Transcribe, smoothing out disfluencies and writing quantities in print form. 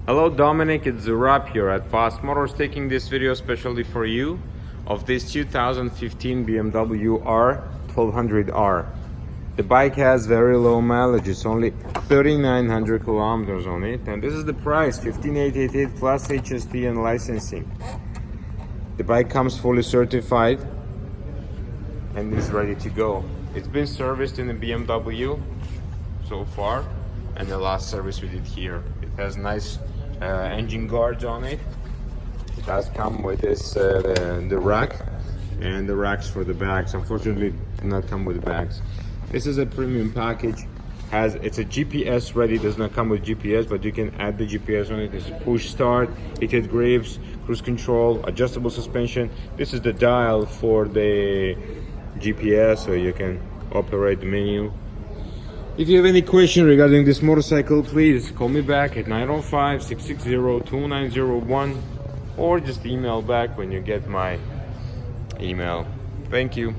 Hello Dominic, it's Zurab here at Vos Motors, taking this video especially for you of this 2015 BMW R 1200R. The bike has very low mileage, it's only 3,900 kilometers on it, and this is the price, 15,888 plus HST and licensing. The bike comes fully certified and is ready to go. It's been serviced in the BMW so far, and the last service we did here. It has nice engine guards on it. It does come with this the rack and the racks for the bags. Unfortunately, it did not come with the bags. This is a premium package. It's a GPS ready. Does not come with GPS, but you can add the GPS on it. It's a push start, heated grips, cruise control, adjustable suspension. This is the dial for the GPS, so you can operate the menu. If you have any question regarding this motorcycle, please call me back at 905-660-2901 or just email back when you get my email. Thank you.